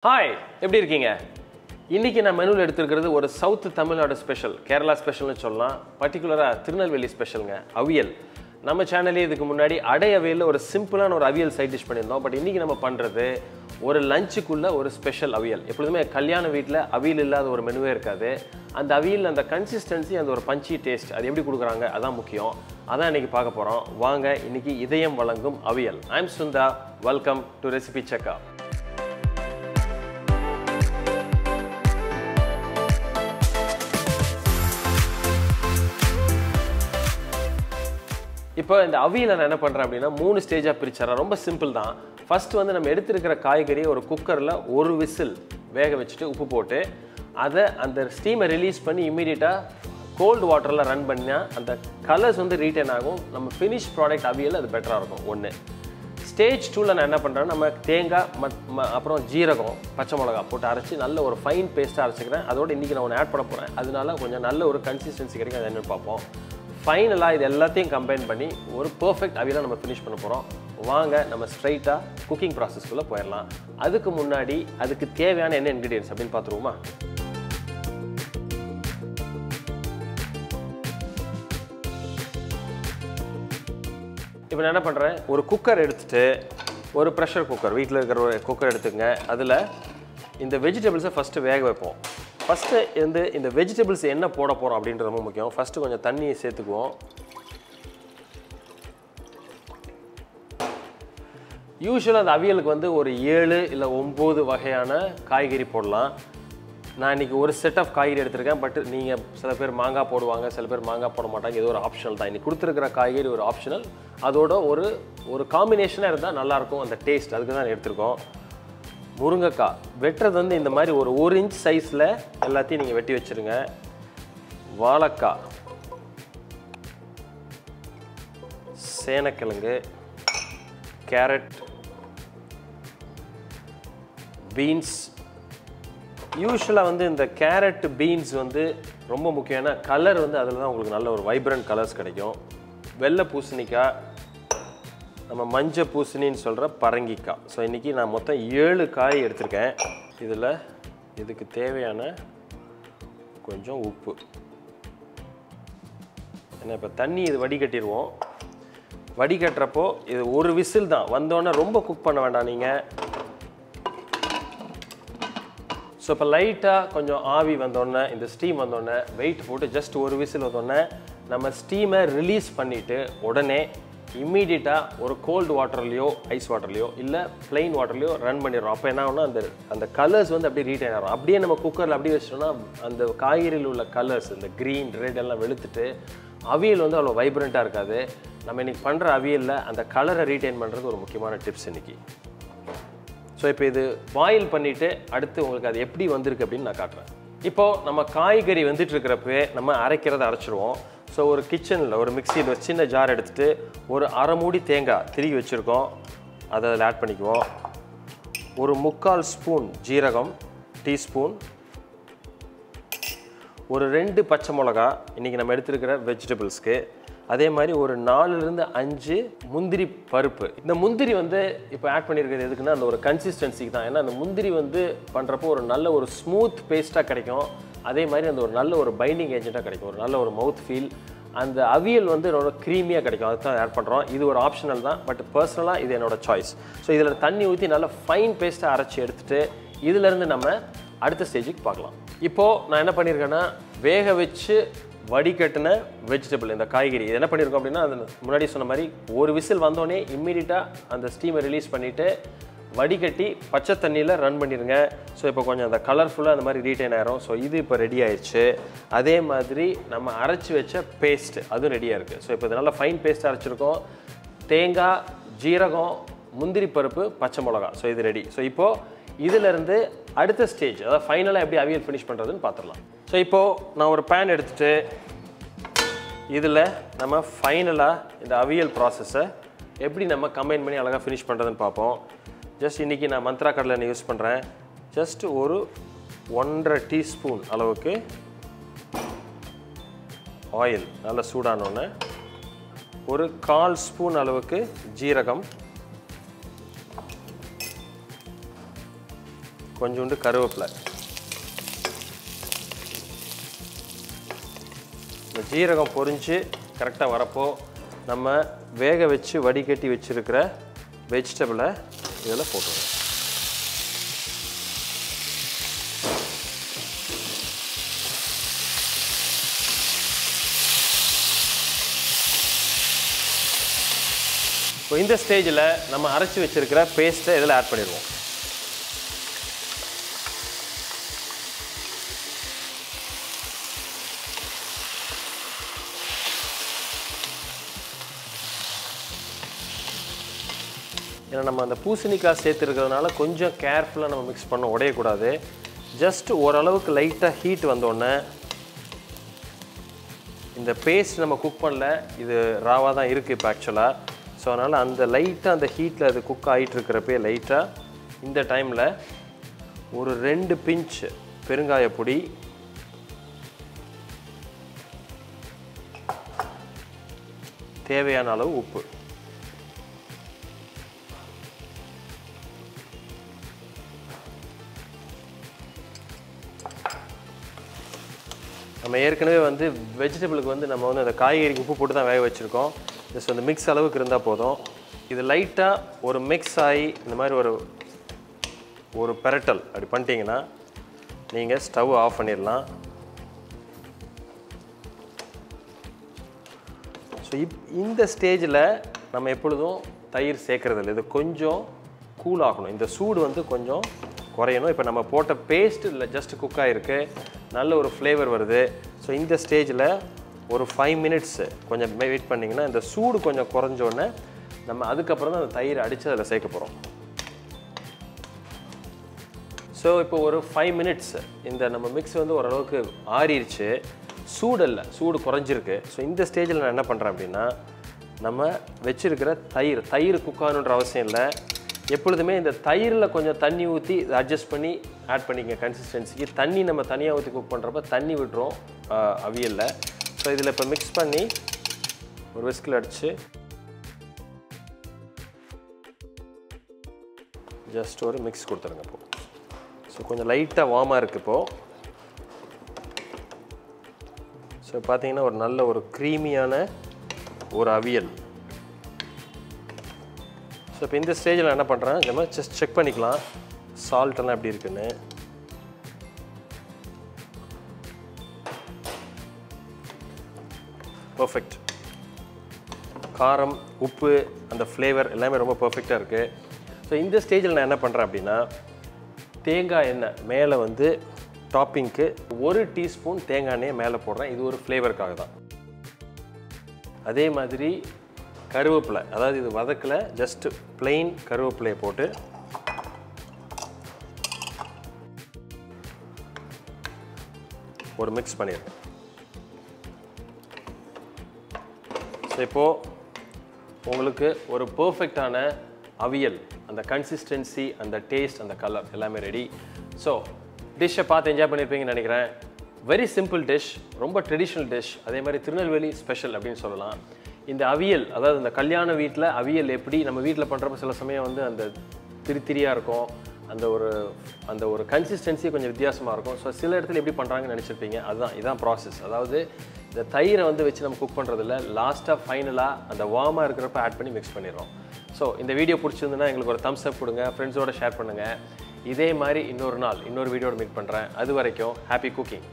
Hi, எப்படி இருக்கீங்க? இன்னைக்கு நான் மெனுல எடுத்துக்கிறது ஒரு சவுத் தமிழ்நாடு ஸ்பெஷல், கேரளா ஸ்பெஷல்னு சொல்லலாம். பர்టిక్యులரா திருநெல்வேலி ஸ்பெஷல்ங்க, அவியல். நம்ம சேனல்ல இதுக்கு முன்னாடி அடை அவியல்ல ஒரு சிம்பிளான ஒரு அவியல் சைட் டிஷ் பண்ணிருந்தோம். பட் இன்னைக்கு நம்ம பண்றது ஒரு லஞ்சுக்குள்ள ஒரு ஸ்பெஷல் அவியல். எப்பவுமே கல்யாண வீட்ல அவியல் இல்லாத ஒரு மெனுவே இருக்காது. அந்த அவியல் அந்த கன்சிஸ்டன்சி அந்த ஒரு பஞ்சி டேஸ்ட் அது எப்படி கொடுக்குறாங்க அதான் முக்கியம். அதான் இன்னைக்கு பார்க்க போறோம். வாங்க இன்னைக்கு இதயம் வழங்கும் அவியல். I am Sunder. Welcome to Recipecheckr. இப்போ இந்த அவியலை நான் என்ன பண்ணுறேன் அப்படின்னா 3 ஸ்டேஜாக பிரிச்சிடறேன். ரொம்ப சிம்பிள் தான். ஃபர்ஸ்ட் வந்து நம்ம எடுத்துருக்கிற காய்கறியை ஒரு குக்கரில் ஒரு விசில் வேக வச்சுட்டு உப்பு போட்டு அதை அந்த ஸ்டீமை ரிலீஸ் பண்ணி இம்மீடியட்டாக கோல்டு வாட்டரில் ரன் பண்ணால் அந்த கலர்ஸ் வந்து ரீட்டைன் ஆகும். நம்ம ஃபினிஷ் ப்ராடக்ட் அவியல் அது பெட்டராக இருக்கும். ஒன்று. ஸ்டேஜ் 2ல் நான் என்ன பண்ணுறேன்னா நம்ம தேங்காய் அப்புறம் ஜீரகம் பச்சை மிளகா போட்டு அரைச்சி நல்ல ஒரு ஃபைன் பேஸ்ட்டாக அரைச்சிக்கிறேன். அதோடு இன்றைக்கி நான் ஒன்று ஆட் பண்ண போகிறேன். அதனால கொஞ்சம் நல்ல ஒரு கன்சிஸ்டன்சி கிடைக்கும். அது என்னென்னு பார்ப்போம். ஃபைனலாக இது எல்லாத்தையும் கம்பைன் பண்ணி ஒரு பர்ஃபெக்ட் அவியலை நம்ம ஃபினிஷ் பண்ண போகிறோம். வாங்க நம்ம ஸ்ட்ரைட்டாக குக்கிங் ப்ராசஸ்க்குள்ளே போயிடலாம். அதுக்கு முன்னாடி அதுக்கு தேவையான என்ன இன்க்ரீடியன்ட்ஸ் அப்படின்னு பார்த்துருவோமா? இப்போ நான் என்ன பண்ணுறேன், ஒரு குக்கர் எடுத்துகிட்டு ஒரு ப்ரெஷர் குக்கர், வீட்டில் இருக்கிற ஒரு குக்கர் எடுத்துக்கங்க. அதில் இந்த வெஜிடபிள்ஸை ஃபஸ்ட்டு வேக வைப்போம். ஃபஸ்ட்டு வந்து இந்த வெஜிடபிள்ஸ் என்ன போட போகிறோம் அப்படின்றது ரொம்ப முக்கியம். ஃபஸ்ட்டு கொஞ்சம் தண்ணியை சேர்த்துக்குவோம். யூஸ்வலாக அந்த அவியலுக்கு வந்து ஒரு 7 இல்லை 9 வகையான காய்கறி போடலாம். நான் இன்றைக்கி ஒரு செட் ஆஃப் காய்கறி எடுத்திருக்கேன். பட் நீங்கள் சில பேர் மாங்காய் போடுவாங்க, சில பேர் மாங்காய் போட மாட்டாங்க. இது ஒரு ஆப்ஷனல் தான். இன்றைக்கி கொடுத்துருக்கிற காய்கறி ஒரு ஆப்ஷனல். அதோட ஒரு காம்பினேஷனாக இருந்தால் நல்லாயிருக்கும் அந்த டேஸ்ட். அதுக்கு தான் எடுத்திருக்கோம். முருங்கைக்காய் வெட்டுறது வந்து இந்த மாதிரி ஒரு இன்ச் சைஸில் எல்லாத்தையும் நீங்கள் வெட்டி வச்சுருங்க. வாழைக்காய், சேனக்கிழங்கு, கேரட், பீன்ஸ். யூஸ்வலாக வந்து இந்த கேரட் பீன்ஸ் வந்து ரொம்ப முக்கியம். ஏன்னா கலர் வந்து அதில் தான் உங்களுக்கு நல்ல ஒரு வைப்ரண்ட் கலர்ஸ் கிடைக்கும். வெள்ளை பூசணிக்காய், நம்ம மஞ்சள் பூசணின்னு சொல்கிற பரங்கிக்காய். ஸோ இன்றைக்கி நான் மொத்தம் 7 காய் எடுத்திருக்கேன். இதில் இதுக்கு தேவையான கொஞ்சம் உப்பு. ஏன்னா இப்போ தண்ணி இது வடிகட்டிடுவோம். வடிகட்டுறப்போ இது ஒரு விசில் தான். வந்தோடனே ரொம்ப குக் பண்ண வேண்டாம் நீங்கள். ஸோ இப்போ லைட்டாக கொஞ்சம் ஆவி வந்தோடனே, இந்த ஸ்டீம் வந்தோடனே வெயிட் போட்டு ஜஸ்ட் ஒரு விசில் வந்தோடனே நம்ம ஸ்டீமை ரிலீஸ் பண்ணிவிட்டு உடனே இம்மீடியட்டாக ஒரு கோல்டு வாட்டர்லையோ ஐஸ் வாட்டர்லையோ இல்லை பிளெயின் வாட்டர்லையோ ரன் பண்ணிடுறோம். அப்போ என்ன ஆகும்னா அந்த கலர்ஸ் வந்து அப்படியே ரீட்டைன் ஆகும். அப்படியே நம்ம குக்கரில் அப்படியே வச்சிட்டோம்னா அந்த காய்கறியில் உள்ள கலர்ஸ் இந்த க்ரீன் ரெட் எல்லாம் வெளுத்துட்டு அவியல் வந்து அவ்வளோ வைப்ரண்ட்டாக இருக்காது. நம்ம இன்றைக்கி பண்ணுற அவியலில் அந்த கலரை ரீட்டைன் பண்ணுறது ஒரு முக்கியமான டிப்ஸ் இன்றைக்கி. ஸோ இப்போ இது பாயில் பண்ணிவிட்டு அடுத்து உங்களுக்கு அது எப்படி வந்திருக்கு அப்படின்னு நான் காட்டுறேன். இப்போது நம்ம காய்கறி வந்துட்டு இருக்கிறப்பவே நம்ம அரைக்கிறத அரைச்சிடுவோம். ஸோ ஒரு கிச்சனில் ஒரு மிக்சியில் ஒரு சின்ன ஜார் எடுத்துகிட்டு ஒரு அரை மூடி தேங்காய் திருகி வச்சுருக்கோம், அதை அதில் ஆட் பண்ணிக்குவோம். ஒரு 3/4 ஸ்பூன் ஜீரகம் டீஸ்பூன், ஒரு 2 பச்சை மிளகா இன்றைக்கி நம்ம எடுத்துருக்கிற வெஜிடபிள்ஸ்க்கு. அதே மாதிரி ஒரு 4லேருந்து 5 முந்திரி பருப்பு. இந்த முந்திரி வந்து இப்போ ஆட் பண்ணியிருக்கிறது எதுக்குன்னா அந்த ஒரு கன்சிஸ்டன்சிக்கு தான். ஏன்னா அந்த முந்திரி வந்து பண்ணுறப்போ ஒரு நல்ல ஒரு ஸ்மூத் பேஸ்ட்டாக கிடைக்கும். அதே மாதிரி அந்த ஒரு நல்ல ஒரு பைண்டிங் ஏஜென்ட்டாக கிடைக்கும். ஒரு நல்ல ஒரு மவுத் ஃபீல். அந்த அவியல் வந்து என்னோட க்ரீமியாக கிடைக்கும். அதுக்கு தான் ஆட் பண்ணுறோம். இது ஒரு ஆப்ஷனல் தான். பட் பர்சனலாக இது என்னோட சாய்ஸ். ஸோ இதில் தண்ணி ஊற்றி நல்ல ஃபைன் பேஸ்ட்டாக அரைச்சி எடுத்துகிட்டு இதிலேருந்து நம்ம அடுத்த ஸ்டேஜுக்கு பார்க்கலாம். இப்போது நான் என்ன பண்ணியிருக்கேன்னா வேக வச்சு வடிகட்டின வெஜிடபிள் இந்த காய்கறி இது என்ன பண்ணியிருக்கோம் அப்படின்னா அது முன்னாடி சொன்ன மாதிரி ஒரு விசில் வந்தோடனே இம்மீடியட்டாக அந்த ஸ்டீமை ரிலீஸ் பண்ணிவிட்டு வடிகட்டி பச்சை தண்ணியில் ரன் பண்ணிடுங்க. ஸோ இப்போ கொஞ்சம் அந்த கலர்ஃபுல்லாக அந்த மாதிரி ரீட்டைன் ஆயிரும். ஸோ இது இப்போ ரெடி ஆயிடுச்சு. அதே மாதிரி நம்ம அரைச்சி வச்ச பேஸ்ட்டு அதுவும் ரெடியாக இருக்குது. ஸோ இப்போ இது நல்லா ஃபைன் பேஸ்ட் அரைச்சிருக்கோம். தேங்காய், ஜீரகம், முந்திரி பருப்பு, பச்சை மிளகா. ஸோ இது ரெடி. ஸோ இப்போது இதிலேருந்து அடுத்த ஸ்டேஜ் அதாவது ஃபைனலாக எப்படி அவியல் ஃபினிஷ் பண்ணுறதுன்னு பார்த்துடலாம். ஸோ இப்போது நான் ஒரு பேன் எடுத்துகிட்டு இதில் நம்ம ஃபைனலாக இந்த அவியல் ப்ராசஸை எப்படி நம்ம கம்பைன் பண்ணி அழகாக ஃபினிஷ் பண்ணுறதுன்னு பார்ப்போம். ஜஸ்ட் இன்றைக்கி நான் மந்த்ரா கடலை எண்ணெய் யூஸ் பண்ணுறேன். ஜஸ்ட் ஒரு 1.5 டீஸ்பூன் அளவுக்கு ஆயில் நல்லா சூடானோன்னே ஒரு 1/4 ஸ்பூன் அளவுக்கு ஜீரகம், கொஞ்சோண்டு கருவேப்பிலை. இந்த ஜீரகம் பொரிஞ்சு கரெக்டாக வரப்போ நம்ம வேக வச்சு வடிகட்டி வச்சுருக்கிற வெஜிடபிளை இதில் போட்டுருவோம். இப்போ இந்த ஸ்டேஜில் நம்ம அரைச்சி வச்சுருக்கிற பேஸ்ட்டை இதில் ஆட் பண்ணிடுவோம். ஏன்னா நம்ம அந்த பூசணிக்காய் சேர்த்துருக்கிறதுனால கொஞ்சம் கேர்ஃபுல்லாக நம்ம மிக்ஸ் பண்ண உடையக்கூடாது. ஜஸ்ட் ஓரளவுக்கு லைட்டாக ஹீட் வந்தோடனே இந்த பேஸ்ட் நம்ம குக் பண்ணல, இது ராவாக தான் இருக்குது இப்போ ஆக்சுவலாக. ஸோ அதனால் அந்த லைட்டாக அந்த ஹீட்டில் அது குக் ஆகிட்டுருக்கிறப்பே லைட்டாக இந்த டைமில் ஒரு 2 பிஞ்ச் பெருங்காயப்பொடி, தேவையான அளவு உப்பு. நம்ம ஏற்கனவே வந்து வெஜிடபிளுக்கு வந்து நம்ம வந்து அந்த காய்கறிக்கு உப்பு போட்டு தான் வேக வச்சுருக்கோம். ஜஸ்ட் அந்த மிக்ஸ் அளவுக்கு இருந்தால் போதும். இது லைட்டாக ஒரு மிக்ஸ் ஆகி இந்த மாதிரி ஒரு பெரட்டல் அப்படி பண்ணிட்டீங்கன்னா நீங்கள் ஸ்டவ் ஆஃப் பண்ணிடலாம். ஸோ இந்த ஸ்டேஜில் நம்ம எப்பொழுதும் தயிர் சேர்க்குறதில்ல. இது கொஞ்சம் கூல் ஆகணும். இந்த சூடு வந்து கொஞ்சம் குறையணும். இப்போ நம்ம போட்ட பேஸ்ட் இல்லை ஜஸ்ட் குக் ஆகிருக்கு, நல்ல ஒரு ஃப்ளேவர் வருது. ஸோ இந்த ஸ்டேஜில் ஒரு 5 மினிட்ஸ் கொஞ்சம் வெயிட் பண்ணிங்கன்னா இந்த சூடு கொஞ்சம் குறைஞ்சோடனே நம்ம அதுக்கப்புறம் தான் அந்த தயிர் அடித்து அதில் சேர்க்க போகிறோம். ஸோ இப்போ ஒரு 5 மினிட்ஸ் இந்த நம்ம மிக்ஸ் வந்து ஓரளவுக்கு ஆறிடுச்சு, சூடு இல்லை, சூடு குறைஞ்சிருக்கு. ஸோ இந்த ஸ்டேஜில் நான் என்ன பண்ணுறேன் அப்படின்னா, நம்ம வச்சுருக்கிற தயிர் குக் ஆகணுன்ற அவசியம் இல்லை. எப்பொழுதுமே இந்த தயிரில் கொஞ்சம் தண்ணி ஊற்றி அட்ஜஸ்ட் பண்ணி ஆட் பண்ணிக்க கன்சிஸ்டன்சிக்கு. தண்ணி நம்ம தனியாக ஊற்றி குக் பண்ணுறப்ப தண்ணி விட்டுரும் அவியலில். ஸோ இதில் இப்போ மிக்ஸ் பண்ணி ஒரு விஸ்கில் அடித்து ஜஸ்ட் ஒரு மிக்ஸ் கொடுத்துருங்க. இப்போது ஸோ கொஞ்சம் லைட்டாக வார்மாக இருக்குது இப்போது. ஸோ பார்த்தீங்கன்னா ஒரு நல்ல ஒரு க்ரீமியான ஒரு அவியல். ஸோ இப்போ இந்த ஸ்டேஜில் என்ன பண்ணுறேன், நம்ம ஜஸ்ட் செக் பண்ணிக்கலாம் சால்ட்டெல்லாம் எப்படி இருக்குன்னு. பர்ஃபெக்ட். காரம், உப்பு, அந்த ஃப்ளேவர் எல்லாமே ரொம்ப பர்ஃபெக்டாக இருக்குது. ஸோ இந்த ஸ்டேஜில் நான் என்ன பண்ணுறேன் அப்படின்னா, தேங்காய் எண்ணெய் மேலே வந்து டாப்பிங்க்கு 1 டீஸ்பூன் தேங்காய் எண்ணெயை மேலே போடுறேன். இது ஒரு ஃப்ளேவருக்காக தான். அதே மாதிரி கருவேப்பிலை, அதாவது இது வதக்கல, ஜஸ்ட் பிளெயின் கருவேப்பிலையை போட்டு ஒரு மிக்ஸ் பண்ணிடுறேன். ஸோ இப்போது உங்களுக்கு ஒரு பர்ஃபெக்டான அவியல், அந்த கன்சிஸ்டன்சி, அந்த டேஸ்ட், அந்த கலர் எல்லாமே ரெடி. ஸோ டிஷ்ஷை பார்த்து என்ஜாய் பண்ணியிருப்பீங்கன்னு நினைக்கிறேன். வெரி சிம்பிள் டிஷ், ரொம்ப ட்ரெடிஷ்னல் டிஷ், அதே மாதிரி திருநெல்வேலி ஸ்பெஷல் அப்படின்னு சொல்லலாம். இந்த அவியல், அதாவது இந்த கல்யாண வீட்டில் அவியல் எப்படி நம்ம வீட்டில் பண்ணுறப்ப சில சமயம் வந்து அந்த திரியாக இருக்கும், அந்த ஒரு கன்சிஸ்டன்சி கொஞ்சம் வித்தியாசமாக இருக்கும். ஸோ சில இடத்துல எப்படி பண்ணுறாங்கன்னு நினச்சிருப்பீங்க. இதான் ப்ராசஸ். அதாவது இந்த தயிரை வந்து வச்சு நம்ம குக் பண்ணுறதில்ல, லாஸ்ட்டாக ஃபைனலாக அந்த வார்மாக இருக்கிறப்ப ஆட் பண்ணி மிக்ஸ் பண்ணிடுறோம். ஸோ இந்த வீடியோ பிடிச்சிருந்துன்னா எங்களுக்கு ஒரு தம்ஸ் அப் கொடுங்க, ஃப்ரெண்ட்ஸோடு ஷேர் பண்ணுங்கள். இதே மாதிரி இன்னொரு நாள் இன்னொரு வீடியோட மீட் பண்ணுறேன். அது வரைக்கும் ஹாப்பி குக்கிங்.